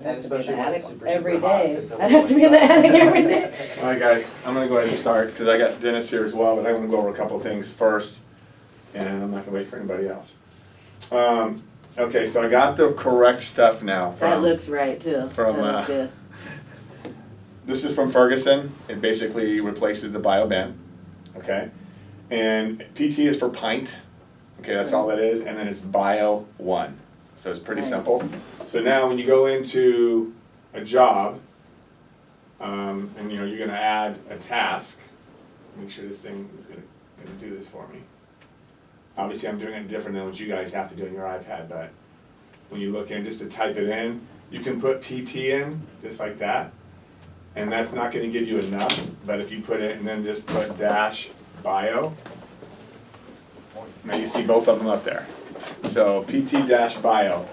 I'd have to be in the attic super every hot, day. 'cause the I'd have to be in the attic every day. All right, guys, I'm gonna go ahead and start, because I got Dennis here as well, but I want to go over a couple of things first, and I'm not gonna wait for anybody else. Okay, so I got the correct stuff now from. That looks right too. from, That looks good. This is from Ferguson. It basically replaces the BioBen, okay? And PT is for pint, okay, that's all that is, and then it's Bio 1. So it's pretty Nice. simple. So now when you go into a job, and you're gonna add a task, make sure this thing is gonna do this for me. Obviously I'm doing it different than what you guys have to do on your iPad, but when you look in, just to type it in, you can put PT in, just like that. And that's not gonna give you enough, but if you put it and then just put dash bio, now you see both of them up there. So PT dash bio.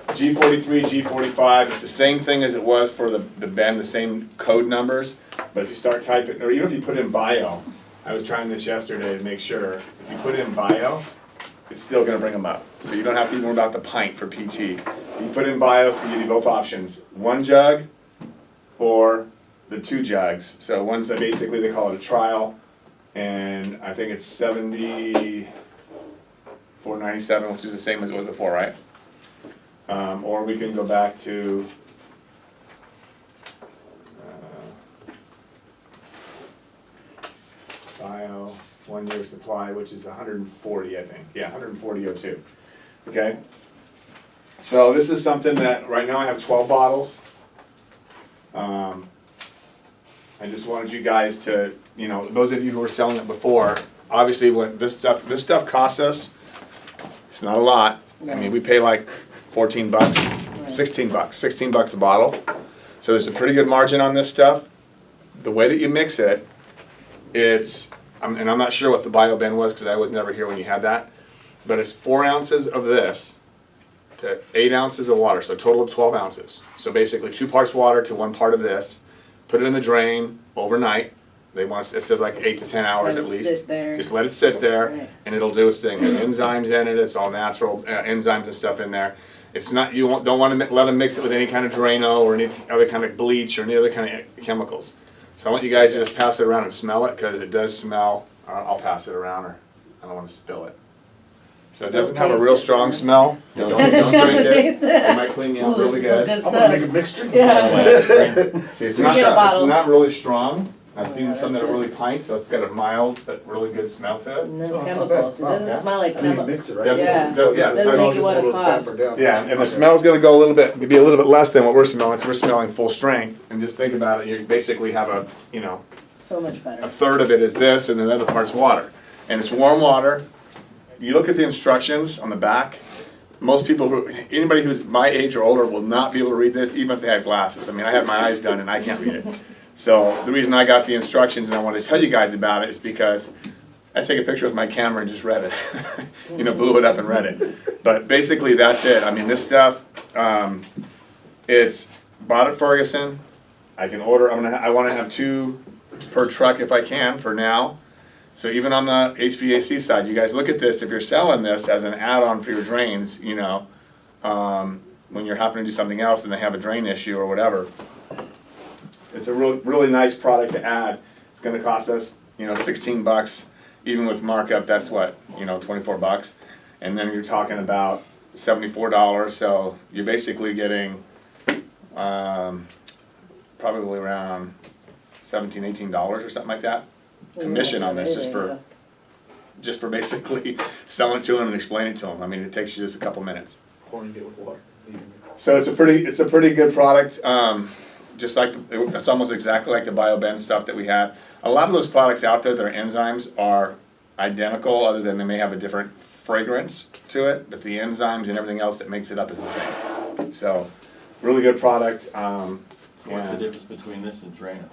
G43, G45, it's the same thing as it was for the Ben, the same code numbers, but if you start typing, or even if you put in bio, I was trying this yesterday to make sure, if you put in bio, it's still gonna bring them up. So you don't have to even worry about the pint for PT. You put in bio, so you give you both options, 1 jug or the 2 jugs. So one's basically, they call it a trial, and I think it's $74.97, which is the same as it was before, right? Or we can go back to bio 1 year supply, which is 140, I think. Yeah, 140.02. Okay. So this is something that right now I have 12 bottles. I just wanted you guys to, those of you who were selling it before, obviously what this stuff costs us, it's not a lot. I mean, we pay like 14 bucks, 16 bucks, 16 bucks a bottle. So there's a pretty good margin on this stuff. The way that you mix it, and I'm not sure what the BioBen was because I was never here when you had that, but it's 4 ounces of this to 8 ounces of water, so a total of 12 ounces. So basically 2 parts water to 1 part of this. Put it in the drain overnight. It says like 8 to 10 hours at least. Sit there. Just let it sit there, Right. and it'll do its thing. There's enzymes in it. It's all natural enzymes and stuff in there. It's not don't want to let them mix it with any kind of Drano or any other kind of bleach or any other kind of chemicals. So I want you guys to just pass it around and smell it because it does smell. I'll pass it around, or I don't want to spill it. So it doesn't have a real strong smell. Don't drink it. It might clean you out really good. I'm gonna make a mixture. Yeah. See, it's We not, get a it's bottle. not really strong. I've seen Yeah, some that that's are really pint, so it's got a mild but really good smell to it. No Oh, it's not chemicals. It bad. doesn't Yeah. smell like I need to chemicals. mix it, right? Yes, Yeah. Doesn't Doesn't make you wanna cough. Yeah, and the smell's gonna go a little bit, be a little bit less than what we're smelling, 'cause we're smelling full strength. And just think about it, you basically have a So much better. a third of it is this, and the other part's water. And it's warm water. You look at the instructions on the back. Most people anybody who's my age or older will not be able to read this, even if they have glasses. I mean, I have my eyes done and I can't read it. So the reason I got the instructions and I wanted to tell you guys about it is because I take a picture with my camera and just read it. Blew it up and read it. But basically that's it. I mean, this stuff, it's bought at Ferguson. I can order, I want to have 2 per truck if I can for now. So even on the HVAC side, you guys look at this, if you're selling this as an add-on for your drains, when you're happening to do something else and they have a drain issue or whatever, it's a really nice product to add. It's gonna cost us, 16 bucks, even with markup, that's what, 24 bucks. And then you're talking about $74, so you're basically getting, probably around $17, $18 or something like that. Commission on this just for basically selling it to them and explaining it to them. I mean, it takes you just a couple minutes. Pouring it with water. So it's a pretty good product. Just like it's almost exactly like the BioBen stuff that we had. A lot of those products out there, their enzymes are identical, other than they may have a different fragrance to it, but the enzymes and everything else that makes it up is the same. So, really good product. What's the difference between this and Drano?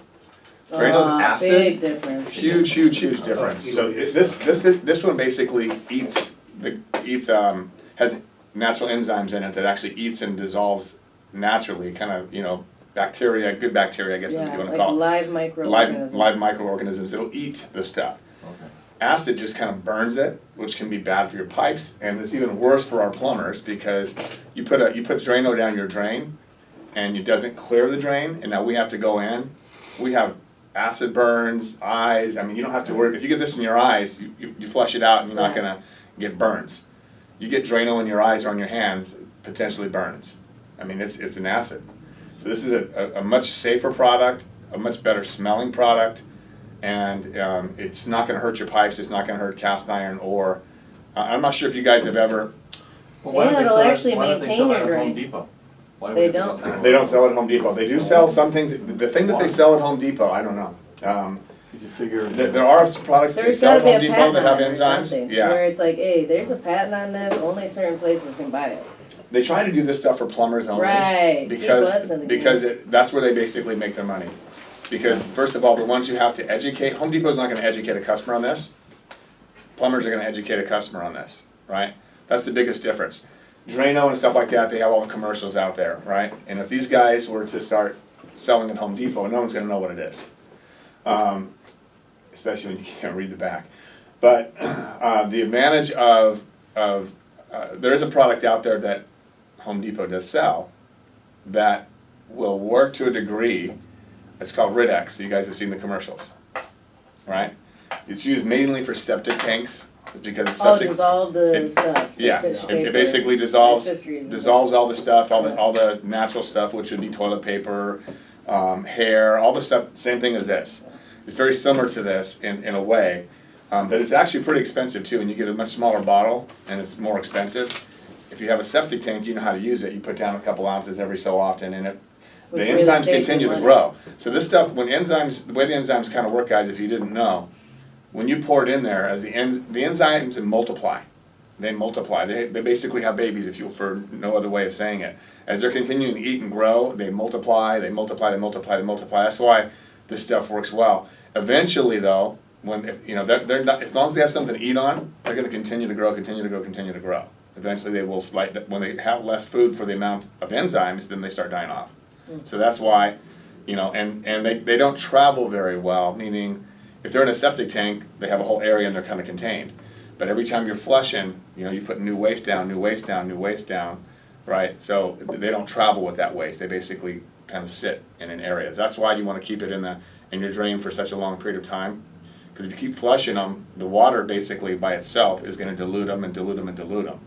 Drano's acid. Big difference. Huge difference. So this one basically has natural enzymes in it that actually eats and dissolves naturally, kind of bacteria, good bacteria, I guess is what you want to call it. Live microorganisms. Live microorganisms. It'll eat the stuff. Okay. Acid just kind of burns it, which can be bad for your pipes, and it's even worse for our plumbers because you put Drano down your drain, and it doesn't clear the drain, and now we have to go in, we have acid burns, eyes, I mean, you don't have to worry, if you get this in your eyes, you flush it out and you're not gonna get burns. You get Drano in your eyes or on your hands, potentially burns. I mean, it's an acid. So this is a much safer product, a much better smelling product, and it's not gonna hurt your pipes, it's not gonna hurt cast iron or, I'm not sure if you guys have ever, Well, why don't And they it'll sell it- actually why don't they maintain sell it your at Home drain. Depot? Why do They we have to go don't. through all they don't that? sell at Home Depot. They do sell some things, the thing that they sell at Home Depot, I don't know. Because you figure. There are products that they There's sell gotta at be Home a Depot patent that have on it or enzymes. something, Yeah. where it's like, hey, there's a patent on this, only certain places can buy it. They try to do this stuff for plumbers only. Right, keep us in the Because that's where they basically make their money. Because first of all, the ones who have to educate, Home Depot's not gonna educate a customer on this. Plumbers are gonna educate a customer on this, right? That's the biggest difference. Drano and stuff like that, they have all the commercials out there, right? And if these guys were to start selling at Home Depot, no one's gonna know what it is. Especially when you can't read the back. But the advantage of there is a product out there that Home Depot does sell that will work to a degree. It's called Rid-X. You guys have seen the commercials, right? It's used mainly for septic tanks because it's Oh, septic. dissolve the it- stuff. Yeah, Tissue it paper. basically dissolves Accessories and all the stuff, all the natural stuff, which would be toilet paper, hair, all the stuff. Same thing as this. It's very similar to this in a way, but it's actually pretty expensive too. And you get a much smaller bottle, and it's more expensive. If you have a septic tank, you know how to use it. You put down a couple ounces every so often, and the Which really enzymes saves you continue to money. grow. So this stuff, the way the enzymes kind of work, guys, if you didn't know, when you pour it in there, as the enzymes multiply. They multiply. They basically have babies, if you, for no other way of saying it. As they're continuing to eat and grow, they multiply, they multiply, they multiply, they multiply. That's why this stuff works well. Eventually, though, they're not, as long as they have something to eat on, they're going to continue to grow, continue to grow, continue to grow. Eventually, they will when they have less food for the amount of enzymes, then they start dying off. So that's why, and they don't travel very well, meaning if they're in a septic tank, they have a whole area and they're kind of contained. But every time you're flushing, you put new waste down, new waste down, new waste down, right? So they don't travel with that waste. They basically kind of sit in an area. That's why you want to keep it in your drain for such a long period of time. Because if you keep flushing them, the water basically by itself is going to dilute them and dilute them and dilute them.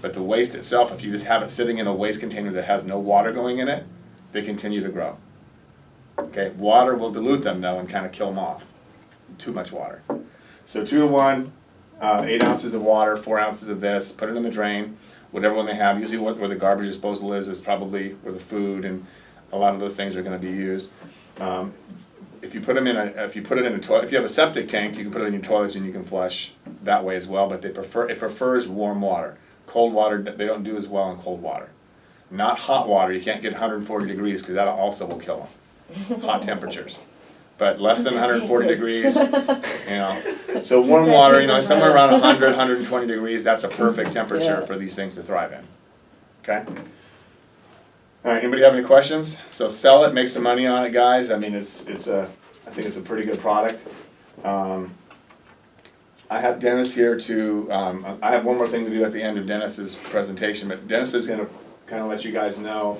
But the waste itself, if you just have it sitting in a waste container that has no water going in it, they continue to grow. Okay, water will dilute them though and kind of kill them off. Too much water. So 2 to 1, 8 ounces of water, 4 ounces of this, put it in the drain, whatever one they have. Usually where the garbage disposal is probably where the food and a lot of those things are going to be used. If you put it in a toilet, if you have a septic tank, you can put it in your toilets and you can flush that way as well. But it prefers warm water. Cold water, they don't do as well in cold water. Not hot water. You can't get 140 degrees because that also will kill them. Hot temperatures. But less than 140 degrees, So warm water, somewhere around 100, 120 degrees, that's a perfect temperature for these things to thrive in. Okay? All right, anybody have any questions? So sell it, make some money on it, guys. I mean, I think it's a pretty good product. I have Dennis here I have one more thing to do at the end of Dennis's presentation, but Dennis is gonna kind of let you guys know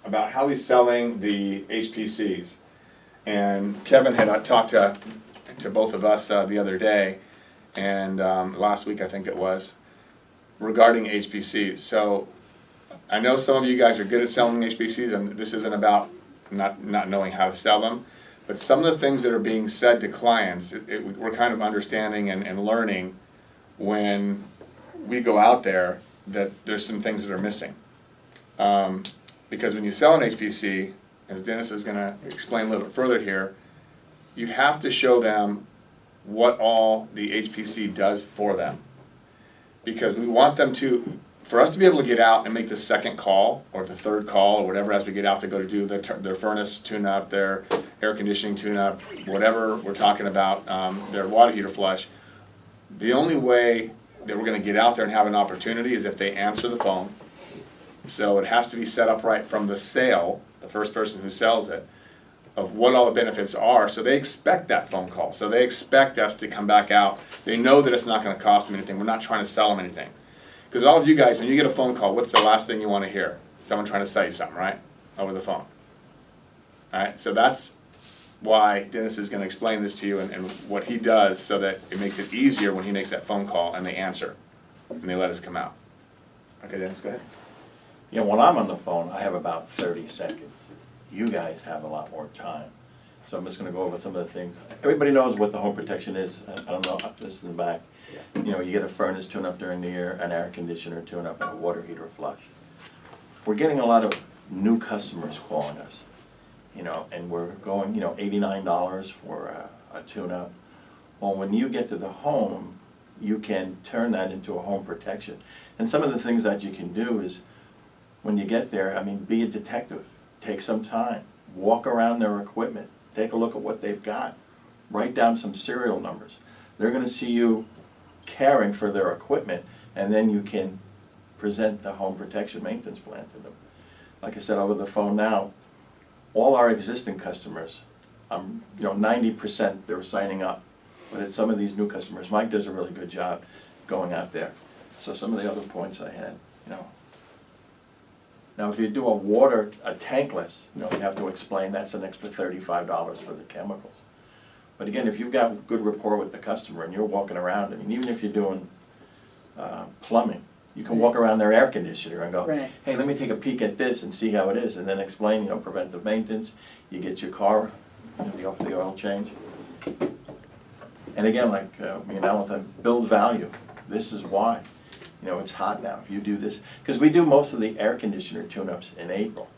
about how he's selling the HPCs. And Kevin had talked to both of us the other day, and last week I think it was, regarding HPCs. So I know some of you guys are good at selling HPCs, and this isn't about not knowing how to sell them, but some of the things that are being said to clients, we're kind of understanding and learning when we go out there that there's some things that are missing. Because when you sell an HPC, as Dennis is going to explain a little bit further here, you have to show them what all the HPC does for them. Because we want them for us to be able to get out and make the second call, or the third call, or whatever as we get out to go to do their furnace tune-up, their air conditioning tune-up, whatever we're talking about, their water heater flush, the only way that we're going to get out there and have an opportunity is if they answer the phone. So it has to be set up right from the sale, the first person who sells it, of what all the benefits are. So they expect that phone call. So they expect us to come back out. They know that it's not going to cost them anything. We're not trying to sell them anything. Because all of you guys, when you get a phone call, what's the last thing you want to hear? someone trying to sell you something, right, over the phone. All right, so that's why Dennis is gonna explain this to you and what he does so that it makes it easier when he makes that phone call and they answer, and they let us come out. Okay, Dennis, go ahead. You know, when I'm on the phone, I have about 30 seconds. You guys have a lot more time. So I'm just gonna go over some of the things. Everybody knows what the home protection is. I don't know, this is in the back. You know, you get a furnace tune-up during the year, an air conditioner tune-up, and a water heater flush. We're getting a lot of new customers calling us, you know, and we're going, you know, $89 for a tune-up. Well, when you get to the home, you can turn that into a home protection. And some of the things that you can do is, when you get there, I mean, be a detective. Take some time, walk around their equipment, take a look at what they've got, write down some serial numbers. They're gonna see you caring for their equipment, and then you can present the home protection maintenance plan to them. Like I said, over the phone now, all our existing customers, you know, 90% they're signing up, but it's some of these new customers. Mike does a really good job going out there. So some of the other points I had, you know. Now, if you do a tankless, you know, you have to explain that's an extra $35 for the chemicals. But again, if you've got good rapport with the customer and you're walking around, I mean, even if you're doing plumbing, you can walk around their air conditioner and go, Right. hey, let me take a peek at this and see how it is, and then explain, you know, preventive maintenance. You get your car, you know, the oil change. And again, like me and Alan, build value. This is why. You know, it's hot now. If you do this, because we do most of the air conditioner tune-ups in April.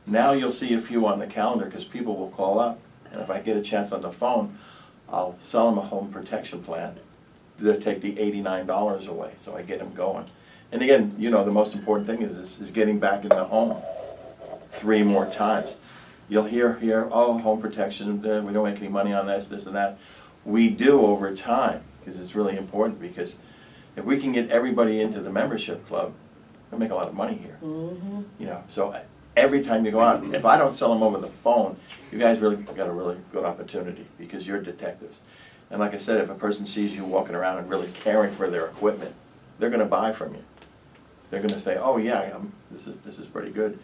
Now you'll see a few on the calendar because people will call up, and if I get a chance on the phone, I'll sell them a home protection plan. They'll take the $89 away, so I get them going. And again, you know, the most important thing is getting back in the home 3 more times. You'll hear here, oh, home protection, we don't make any money on this, this and that. We do over time, because it's really important, because if we can get everybody into the membership club, we'll make a lot of money here. Mm-hmm. You know, so every time you go out, if I don't sell them over the phone, you guys really got a really good opportunity because you're detectives. And like I said, if a person sees you walking around and really caring for their equipment, they're going to buy from you. They're going to say, "Oh yeah, this is pretty good."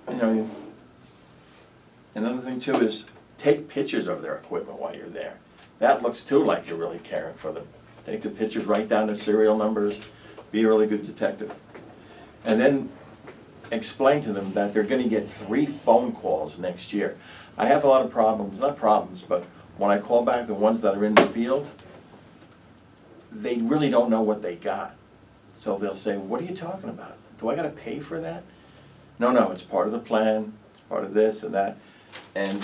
And, you know, another thing too is take pictures of their equipment while you're there. That looks too like you're really caring for them. Take the pictures, write down the serial numbers, be a really good detective. And then explain to them that they're going to get 3 phone calls next year. I have a lot of problems, not problems, but when I call back the ones that are in the field, they really don't know what they got. So they'll say, "What are you talking about? Do I got to pay for that?" No, it's part of the plan, it's part of this and that. And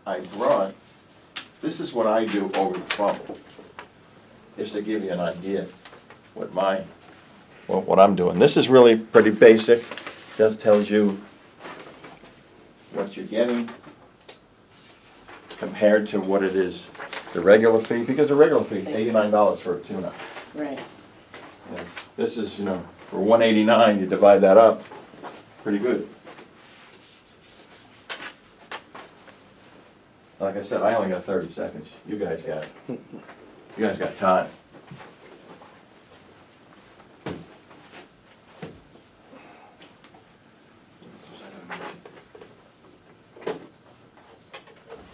I brought, this is what I do over the phone. Just to give you an idea what I'm doing. This is really pretty basic. Just tells you what you're getting compared to what it is, the regular fee, because the regular fee is $89 for a tune-up. Right. You know, this is, you know, for $189, you divide that up, pretty good. Like I said, I only got 30 seconds. You guys got time.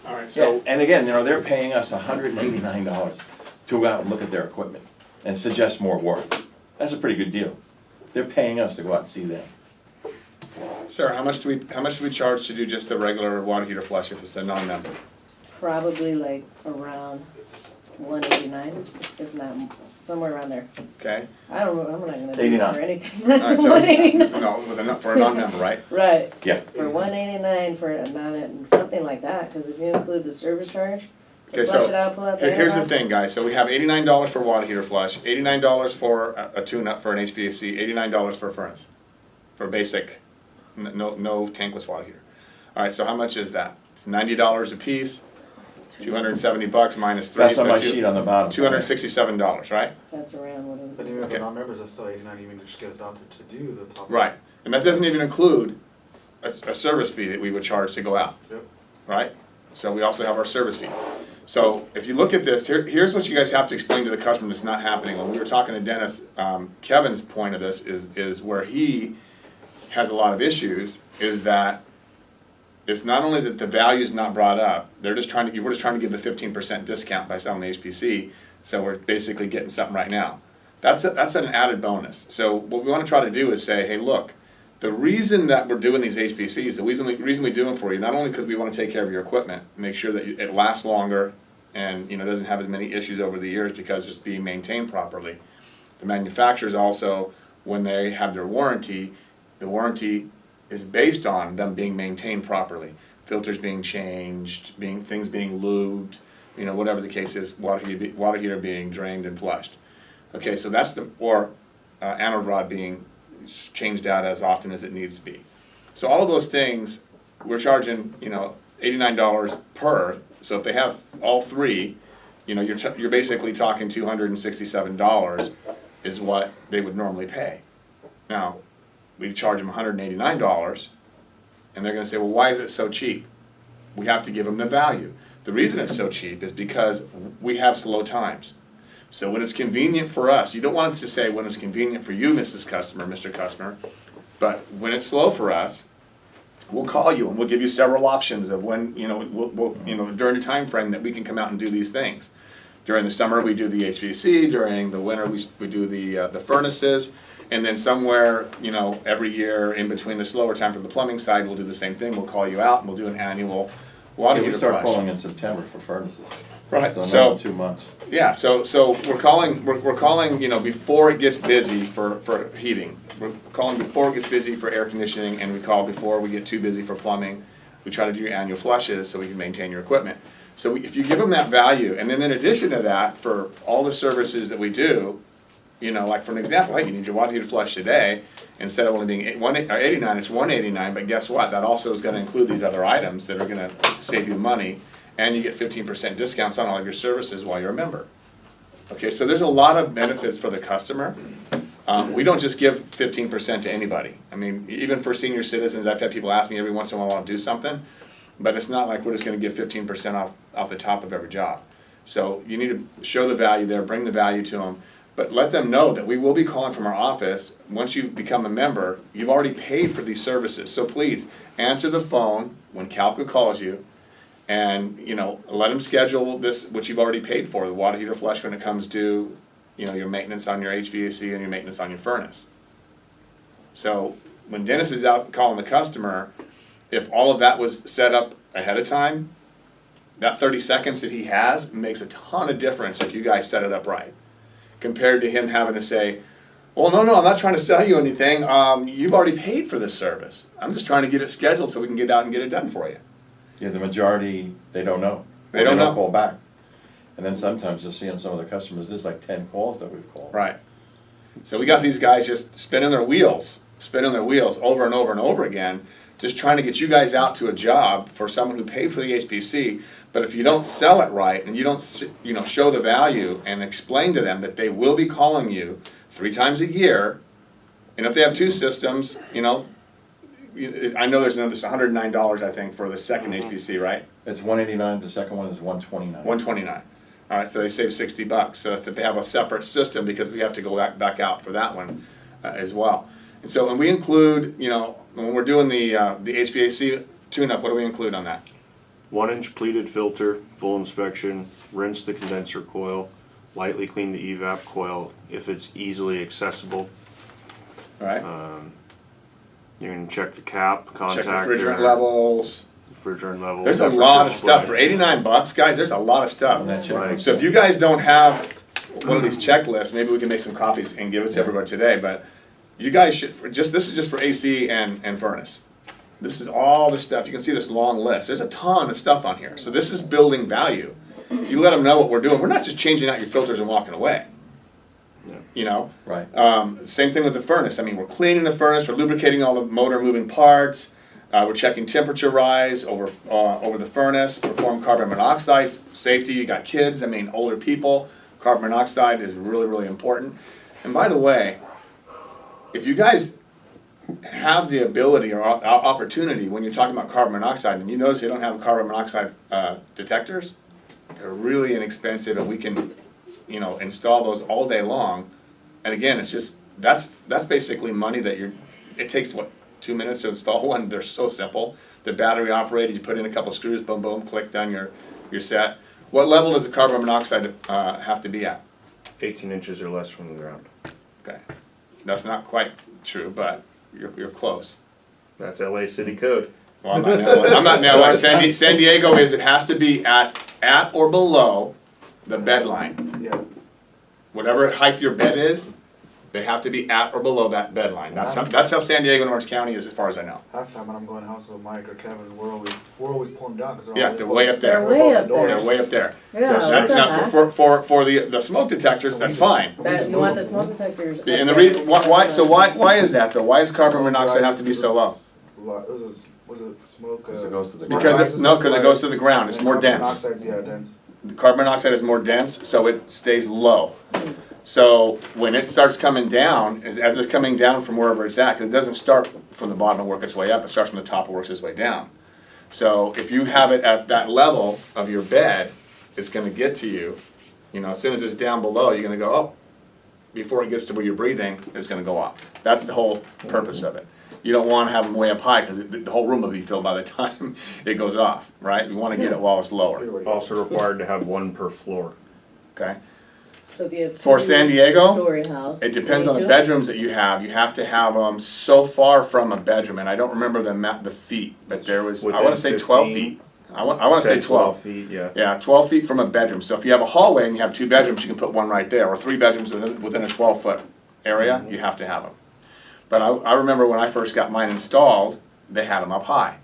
All right, So, so, and again, you know, they're paying us $189 to go out and look at their equipment and suggest more work. That's a pretty good deal. They're paying us to go out and see them. Sarah, how much do we charge to do just the regular water heater flush if it's a non-member? Probably like around 189, if not somewhere around there. Okay? I don't know, I'm not gonna It's do it 89. for anything less All right, than so- 189. No, for a non-member, right? Right, Yeah. for 189 for a something like that, because if you include the service charge, Okay, flush so it out, pull out the here's the air thing, guys. So we have $89 for water heater flush, $89 for a tune-up for an HVAC, $89 for a furnace, for a basic, no tankless water heater. All right, so how much is that? It's $90 a piece, $270 minus 3. That's on so my sheet on the bottom. $267, right? That's around what But it even if Okay. they're not members, that's still 89, even just get us out there to do the top. Right, and that doesn't even include a service fee that we would charge to go out, Yep. right? So we also have our service fee. So if you look at this, here's what you guys have to explain to the customer that's not happening. When we were talking to Dennis, Kevin's point of this is where he has a lot of issues is that it's not only that the value is not brought up, we're just trying to give the 15% discount by selling the HPC, so we're basically getting something right now. That's an added bonus. So what we want to try to do is say, hey, look, the reason that we're doing these HPCs, the reason we do them for you, not only because we want to take care of your equipment, make sure that it lasts longer, and doesn't have as many issues over the years because it's being maintained properly. The manufacturers also, when they have their warranty, the warranty is based on them being maintained properly. Filters being changed, things being lubed, whatever the case is, water heater being drained and flushed. Okay, so that's anode rod being changed out as often as it needs to be. So all of those things, we're charging, $89 per. So if they have all three, you're basically talking $267 is what they would normally pay. Now, we charge them $189, and they're going to say, well, why is it so cheap? We have to give them the value. The reason it's so cheap is because we have slow times. So when it's convenient for us, you don't want us to say when it's convenient for you, Mrs. Customer, Mr. Customer, but when it's slow for us, we'll call you and we'll give you several options of when, during the time frame that we can come out and do these things. During the summer, we do the HVAC. During the winter, we do the furnaces. And then somewhere, every year in between the slower time for the plumbing side, we'll do the same thing. We'll call you out and we'll do an annual water heater We start flush. calling in September for furnaces. Right, So so, another 2 months. yeah, so we're calling, before it gets busy for heating. We're calling before it gets busy for air conditioning, and we call before we get too busy for plumbing. We try to do your annual flushes so we can maintain your equipment. So if you give them that value, and then in addition to that, for all the services that we do, like for an example, hey, you need your water heater flush today, instead of only being $89, it's $189, but guess what? That also is gonna include these other items that are gonna save you money, and you get 15% discounts on all of your services while you're a member. Okay, so there's a lot of benefits for the customer. We don't just give 15% to anybody. I mean, even for senior citizens, I've had people ask me every once in a while, I'll do something, but it's not like we're just gonna give 15% off the top of every job. So you need to show the value there, bring the value to them, but let them know that we will be calling from our office. Once you've become a member, you've already paid for these services. So please, answer the phone when Kalka calls you, and let them schedule this, what you've already paid for, the water heater flush when it comes due, your maintenance on your HVAC and your maintenance on your furnace. So when Dennis is out calling the customer, if all of that was set up ahead of time, that 30 seconds that he has makes a ton of difference if you guys set it up right, compared to him having to say, well, no, I'm not trying to sell you anything. You've already paid for this service. I'm just trying to get it scheduled so we can get out and get it done for you. Yeah, the majority, they don't know. They don't know. Call back. And then sometimes you'll see on some of the customers, there's like 10 calls that we've called. Right. So we got these guys just spinning their wheels over and over and over again, just trying to get you guys out to a job for someone who paid for the HPC. But if you don't sell it right and you don't, show the value and explain to them that they will be calling you 3 times a year, and if they have 2 systems, I know there's $109, I think, for the second HPC, right? It's $189, the second one is $129. $129. All right, so they save $60. So that's if they have a separate system, because we have to go back out for that one as well. And so when we include, when we're doing the HVAC tune-up, what do we include on that? 1-inch pleated filter, full inspection, rinse the condenser coil, lightly clean the evap coil if it's easily accessible. All right. You can check the cap, Check contactor, refrigerant levels. refrigerant level. There's a temperature lot of stuff for split. $89, guys. There's a lot of stuff. And that check- Right. So if you guys don't have one of these checklists, maybe we can make some copies and give it to everybody today. But you guys should this is just for AC and furnace. This is all the stuff. You can see this long list. There's a ton of stuff on here. So this is building value. You let them know what we're doing. We're not just changing out your filters and walking away. Right. Same thing with the furnace. I mean, we're cleaning the furnace, we're lubricating all the motor moving parts, we're checking temperature rise over the furnace, perform carbon monoxide safety. You got kids, I mean, older people. Carbon monoxide is really, really important. And by the way, if you guys have the ability or opportunity when you're talking about carbon monoxide, and you notice they don't have carbon monoxide detectors, they're really inexpensive, and we can, install those all day long. And again, it's just that's basically money that it takes 2 minutes to install one. They're so simple. They're battery operated. You put in a couple screws, boom, boom, click, done. You're set. What level does the carbon monoxide have to be at? 18 inches or less from the ground. Okay, that's not quite true, but you're close. That's LA city code. Well, I'm not now. San Diego is it has to be at or below the bed line. Yeah. Whatever height your bed is, they have to be at or below that bed line. That's how San Diego and Orange County is, as far as I know. Half the time when I'm going to house with Mike or Kevin, we're always pulling down. Cause Yeah, they're way up there. They're way up They're there. way up there. Yeah, what the Now, heck? for the smoke detectors, that's fine. That, you want the smoke detectors. And the reason why is that though? Why does carbon monoxide have to be so low? Was it smoke? Because it goes to the Because it goes to the ground. It's more dense. Monoxide's, yeah, dense. Carbon monoxide is more dense, so it stays low. So when it starts coming down, as it's coming down from wherever it's at, because it doesn't start from the bottom and work its way up, it starts from the top and works its way down. So if you have it at that level of your bed, it's gonna get to you. You know, as soon as it's down below, you're gonna go, oh, before it gets to where you're breathing, it's gonna go off. That's the whole purpose of it. You don't wanna have them way up high, because the whole room will be filled by the time it goes off, right? You wanna get it while it's lower, Also required to have one per floor. okay? So if you have For San Diego, story house. it depends on the 22? bedrooms that you have. You have to have them so far from a bedroom, and I don't remember the feet, but there was, I wanna say 12 feet. I wanna say 12. feet, yeah. Yeah, 12 feet from a bedroom. So if you have a hallway and you have 2 bedrooms, you can put one right there, or 3 bedrooms within a 12-foot area, you have to have them. But I remember when I first got mine installed, they had them up high,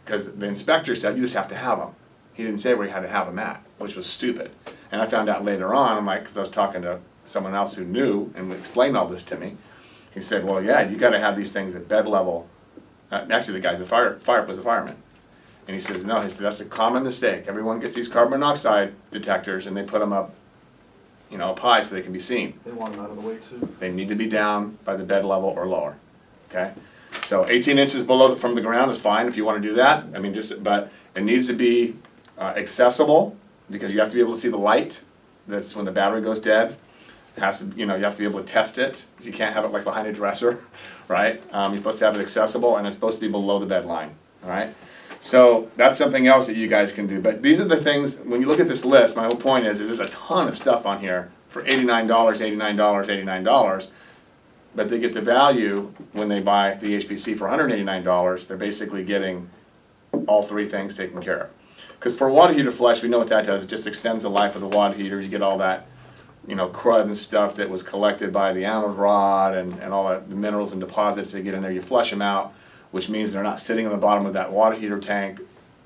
because the inspector said, you just have to have them. He didn't say where you had to have them at, which was stupid. And I found out later on, I'm like, because I was talking to someone else who knew and explained all this to me. He said, well, yeah, you gotta have these things at bed level. Actually, the guy's was a fireman. And he says, no, that's a common mistake. Everyone gets these carbon monoxide detectors and they put them up, you know, up high so they can be seen. They want them out of the way too. They need to be down by the bed level or lower, okay? So 18 inches below from the ground is fine if you wanna do that. I mean, but it needs to be accessible, because you have to be able to see the light. That's when the battery goes dead. It has to, you have to be able to test it. You can't have it like behind a dresser, right? You're supposed to have it accessible, and it's supposed to be below the bed line, all right? So that's something else that you guys can do. But these are the things, when you look at this list, my whole point is there's a ton of stuff on here for $89, $89, $89, but they get the value when they buy the HPC for $189. They're basically getting all 3 things taken care of. Because for a water heater flush, we know what that does. It just extends the life of the water heater. You get all that, crud and stuff that was collected by the anode rod and all the minerals and deposits that get in there. You flush them out, which means they're not sitting on the bottom of that water heater tank,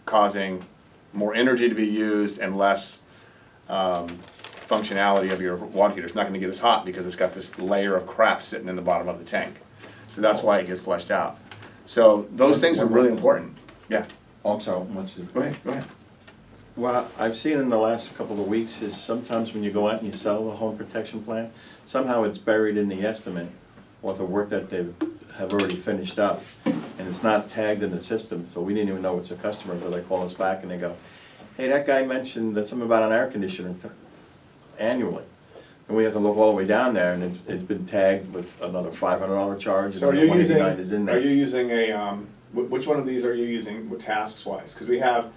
causing more energy to be used and less functionality of your water heater. It's not going to get as hot because it's got this layer of crap sitting in the bottom of the tank. So that's why it gets flushed out. So those things are really important. Yeah. Oh, I'm sorry, Go ahead. Go ahead. What I've seen in the last couple of weeks is sometimes when you go out and you sell the home protection plan, somehow it's buried in the estimate or the work that they have already finished up, and it's not tagged in the system, so we didn't even know it's a customer until they call us back and they go, hey, that guy mentioned that something about an air conditioner annually. And we have to look all the way down there, and it's been tagged with another $500 charge, So and are you $189 using, is in there. are you using a, which one of these are you using with tasks wise? Because we have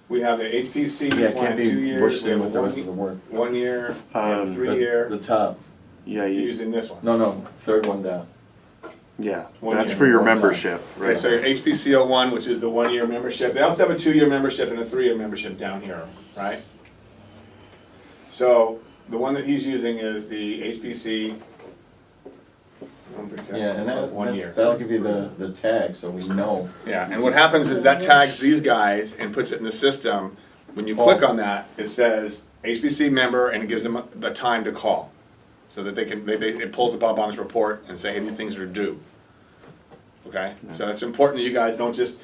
the HPC Yeah, it plan can't be 2 years, worse we have than with the rest of a the work. 1 year, we have a Um, 3 year. The top, Yeah, You're you, using this one. no, third one down. yeah, 1 that's year. for your One time. membership, Okay, right? so your HPC01, which is the 1 year membership. They also have a 2 year membership and a 3 year membership down here, right? So the one that he's using is the HPC. Yeah, and 1 year. that'll give you the tag, so we know. Yeah, and what happens is that tags these guys and puts it in the system. When you click on that, it says HPC member, and it gives them the time to call, so that it pulls it up on his report and say, hey, these things are due. Okay, so it's important that you guys don't just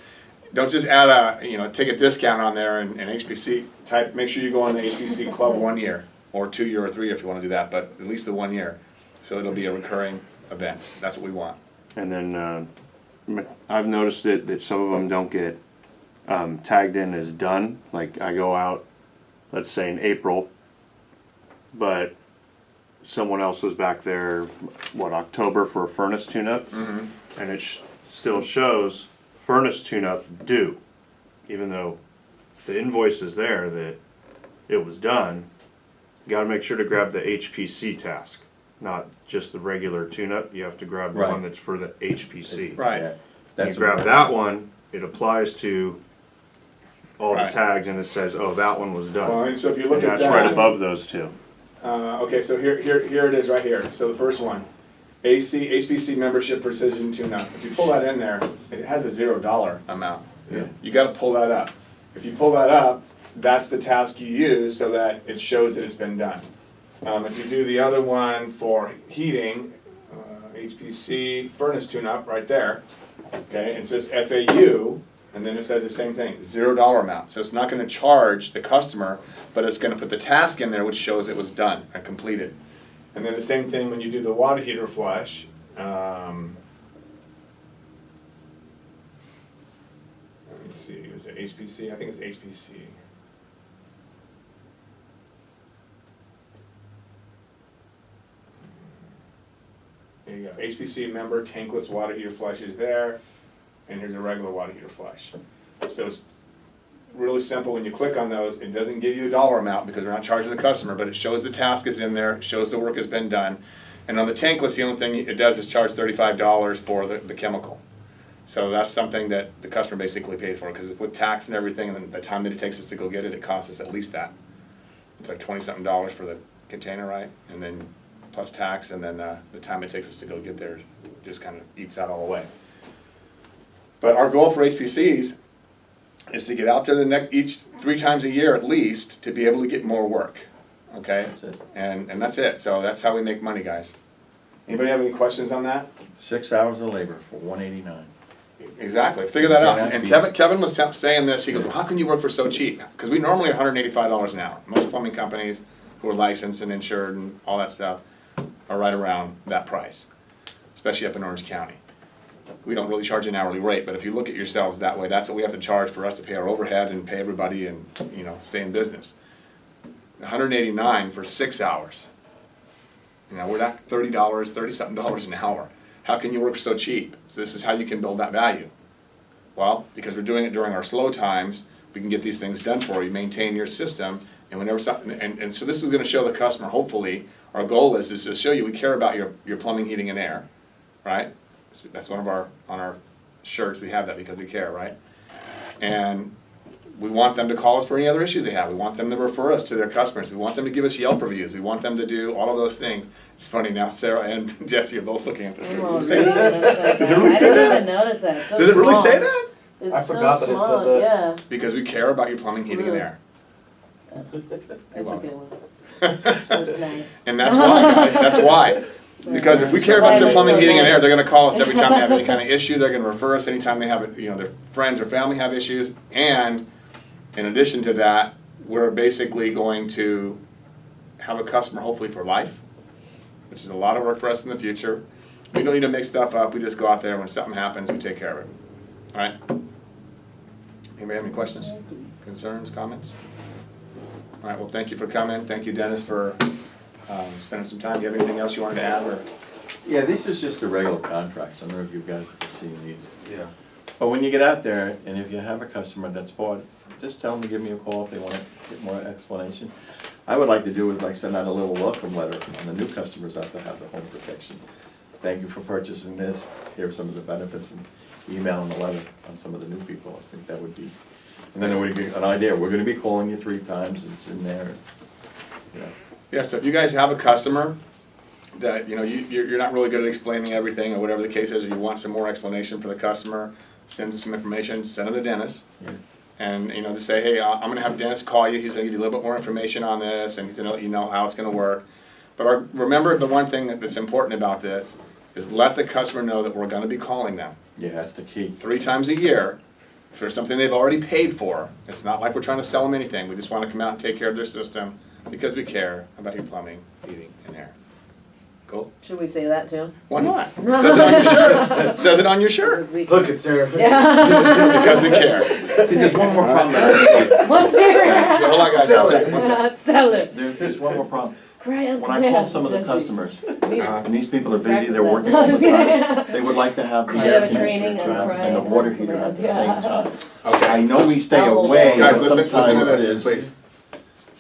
add take a discount on there and HPC type. Make sure you go on the HPC club 1 year or 2 year or 3 year if you want to do that, but at least the 1 year, so it'll be a recurring event. That's what we want. And then I've noticed that some of them don't get tagged in as done. Like I go out, let's say in April, but someone else was back there, October for a furnace tune-up, and it's still shows furnace tune-up due, even though the invoice is there that it was done. You gotta make sure to grab the HPC task, not just the regular tune-up. You have to grab the Right. one that's for the HPC. Right. Yeah, You that's grab what- that one, it applies to all the Right. tags, and it says, oh, that one was Well, done. and so if you look And at that's right that, above those two. okay, so here it is right here. So the first one, HPC membership precision tune-up. If you pull that in there, it has a $0 amount. Yeah. You gotta pull that up. If you pull that up, that's the task you use so that it shows that it's been done. If you do the other one for heating, HPC furnace tune-up right there, okay, it says FAU, and then it says the same thing, $0 amount. So it's not gonna charge the customer, but it's gonna put the task in there which shows it was done and completed. And then the same thing when you do the water heater flush. Let me see, is it HPC? I think it's HPC. There you go, HPC member tankless water heater flush is there, and here's a regular water heater flush. So it's really simple. When you click on those, it doesn't give you a dollar amount because we're not charging the customer, but it shows the task is in there, it shows the work has been done. And on the tankless, the only thing it does is charge $35 for the chemical. So that's something that the customer basically paid for, because with tax and everything, and then the time that it takes us to go get it, it costs us at least that. It's like $20-something for the container, right? And then plus tax, and then the time it takes us to go get there just kind of eats that all away. But our goal for HPCs is to get out there each 3 times a year at least to be able to get more work, okay? That's it. And that's it. So that's how we make money, guys. Anybody have any questions on that? 6 hours of labor for $189. Exactly. Figure that out. Yeah, And that'd be- Kevin was saying this. He goes, "Well, how can you work for so cheap?" Because we normally are $185 an hour. Most plumbing companies who are licensed and insured and all that stuff are right around that price, especially up in Orange County. We don't really charge an hourly rate, but if you look at yourselves that way, that's what we have to charge for us to pay our overhead and pay everybody and, you know, stay in business. $189 for 6 hours. You know, we're at $30, $30-something an hour. How can you work so cheap? So this is how you can build that value. Well, because we're doing it during our slow times, we can get these things done for you, maintain your system, and whenever something, and so this is gonna show the customer, hopefully, our goal is to show you we care about your plumbing, heating, and air, right? That's one of on our shirts, we have that because we care, right? And we want them to call us for any other issues they have. We want them to refer us to their customers. We want them to give us Yelp reviews. We want them to do all of those things. It's funny now, Sarah and Jesse are both looking at this. I'm all Does it say reading that? it upside Does it down. really say I didn't that? even notice that. It's so Does it really small. say that? It's I forgot so that it said small. that. Yeah, Because we care about your plumbing, heating, and air. that's a welcome. good one. That's nice. And that's why, guys, that's why. Because if we care about their plumbing, heating, and air, they're gonna call us every time they have any kind of issue. They're gonna refer us anytime they have, you know, their friends or family have issues. And in addition to that, we're basically going to have a customer hopefully for life, which is a lot of work for us in the future. We don't need to make stuff up. We just go out there when something happens, we take care of it. All right? Anybody have any questions, concerns, comments? All right, well, thank you for coming. Thank you, Dennis, for spending some time. Do you have anything else you wanted to add, or? Yeah, this is just the regular contracts. I don't know if you guys have seen these. Yeah. But when you get out there, and if you have a customer that's bought, just tell them to give me a call if they want to get more explanation. I would like to do is like send out a little welcome letter on the new customers out to have the home protection. Thank you for purchasing this. Here are some of the benefits, and email them a letter on some of the new people. I think that would be, and then it would be an idea. We're going to be calling you 3 times. It's in there. You know. Yeah, so if you guys have a customer that, you know, you're not really good at explaining everything, or whatever the case is, or you want some more explanation for the customer, send us some information, send it to Dennis. Yeah. And, you know, just say, hey, I'm gonna have Dennis call you, he's gonna give you a little bit more information on this, and he's gonna let you know how it's gonna work. But remember, the one thing that's important about this is let the customer know that we're gonna be calling them Yeah, that's the key. 3 times a year for something they've already paid for. It's not like we're trying to sell them anything, we just wanna come out and take care of their system because we care about your plumbing, heating, and air. Cool? Should we say that too? Why not? It says it on your shirt. It says it on your shirt. Look at Sarah. Yeah. Because we care. See, there's one more problem that I see. What's Hold on, guys, one second, one second. Sell it. There's one more problem. Right. When I call some of the customers, Uh, and these people are busy, they're working all the time, they would like to have the Should air have a training conditioner on and the Friday. water heater at the same time. I Okay, know we stay I'll hold away, it. guys, but listen to sometimes this, there's. please.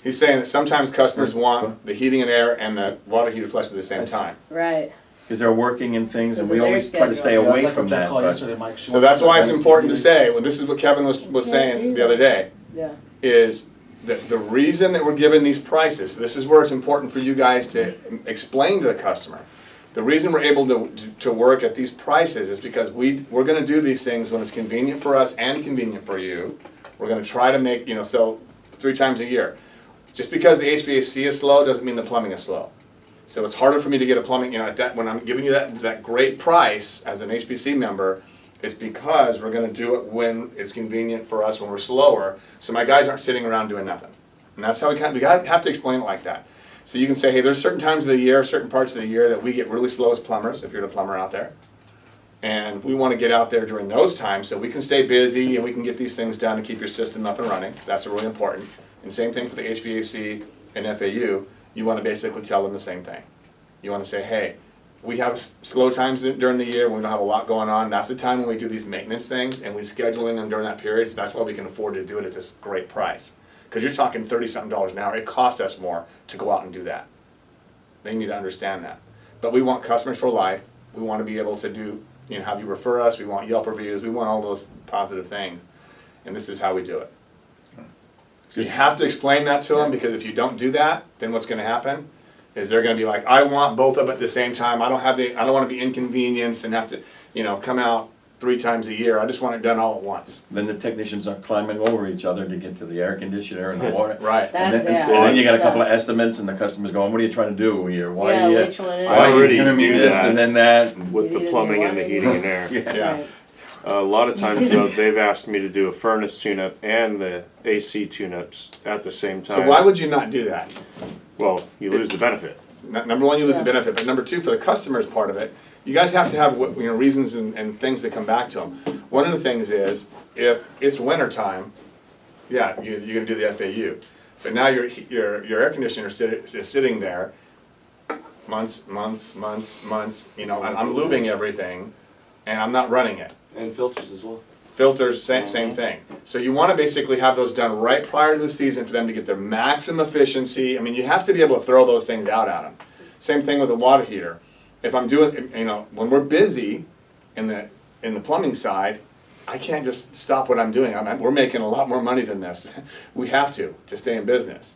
He's saying that sometimes customers want the heating and air and the water heater flushed at the same time. Right. Because they're working in things, and Because we of their always try to stay schedule. Yeah, away it's like from what Jen that, called but yesterday, Mike. She So wants that's to why it's know important to heating. say, well, this is what Kevin was saying the other day, Yeah. is that the reason that we're giving these prices, this is where it's important for you guys to explain to the customer. The reason we're able to work at these prices is because we're gonna do these things when it's convenient for us and convenient for you. We're gonna try to make, so 3 times a year. Just because the HVAC is slow doesn't mean the plumbing is slow. So it's harder for me to get a plumbing, when I'm giving you that great price as an HPC member, it's because we're gonna do it when it's convenient for us, when we're slower, so my guys aren't sitting around doing nothing. And that's how we have to explain it like that. So you can say, hey, there's certain times of the year, certain parts of the year that we get really slow as plumbers, if you're a plumber out there. And we wanna get out there during those times so we can stay busy and we can get these things done and keep your system up and running. That's really important. And same thing for the HVAC and FAU. You want to basically tell them the same thing. You want to say, hey, we have slow times during the year when we don't have a lot going on. That's the time when we do these maintenance things and we schedule in them during that period. So that's why we can afford to do it at this great price. Because you're talking $30-something an hour. It costs us more to go out and do that. They need to understand that. But we want customers for life. We want to be able to do, have you refer us. We want Yelp reviews. We want all those positive things. And this is how we do it. So you have to explain that to them, because if you don't do that, then what's going to happen is they're going to be like, I want both of them at the same time. I don't want to be inconvenienced and have to, come out 3 times a year. I just want it done all at once. then the technicians are climbing over each other to get to the air conditioner and the water. Right. And That's, then, yeah. and then you got a Tough. couple of estimates, and the customer's going, what are you trying to do here? Why Yeah, are you, which one is why I are already you giving me do this that. and then that? And- With the You plumbing didn't and the want heating it? and air. Yeah. Right. A lot of times though, they've asked me to do a furnace tune-up and the AC tune-ups at the same time. So why would you not do that? Well, you lose the benefit. Number one, you lose the Yeah. benefit, but number two, for the customer's part of it, you guys have to have reasons and things to come back to them. One of the things is, if it's winter time, yeah, you're gonna do the FAU. But now your air conditioner is sitting there months, and I'm lubing everything, and I'm not running it. And filters as well. Filters, same thing. So you want to basically have those done right prior to the season for them to get their maximum efficiency. I mean, you have to be able to throw those things out at them. Same thing with a water heater. If I'm doing, when we're busy in the plumbing side, I can't just stop what I'm doing. We're making a lot more money than this. We have to stay in business.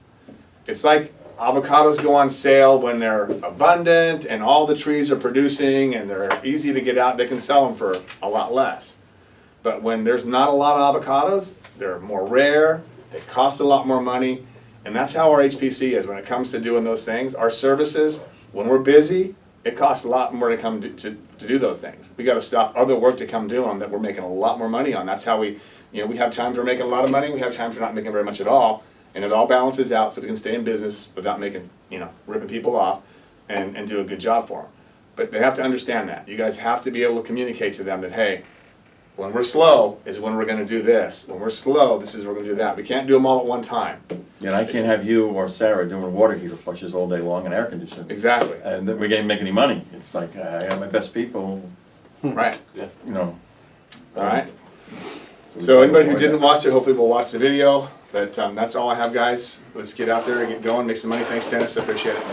It's like avocados go on sale when they're abundant and all the trees are producing and they're easy to get out. They can sell them for a lot less. But when there's not a lot of avocados, they're more rare, they cost a lot more money, and that's how our HPC is when it comes to doing those things. Our services, when we're busy, it costs a lot more to come to do those things. We got to stop other work to come do them that we're making a lot more money on. That's how we have times we're making a lot of money, we have times we're not making very much at all, and it all balances out so we can stay in business without making, ripping people off and do a good job for them. But they have to understand that. You guys have to be able to communicate to them that, hey, when we're slow is when we're gonna do this. When we're slow, this is when we're gonna do that. We can't do them all at one time. And I can't have you or Sarah doing water heater flushes all day long and air conditioning. Exactly. And then we can't make any money. It's like, I got my best people, Right. All Right. So anybody who didn't watch it, hopefully will watch the video. But that's all I have, guys. Let's get out there and get going, make some money. Thanks, Dennis. I appreciate it.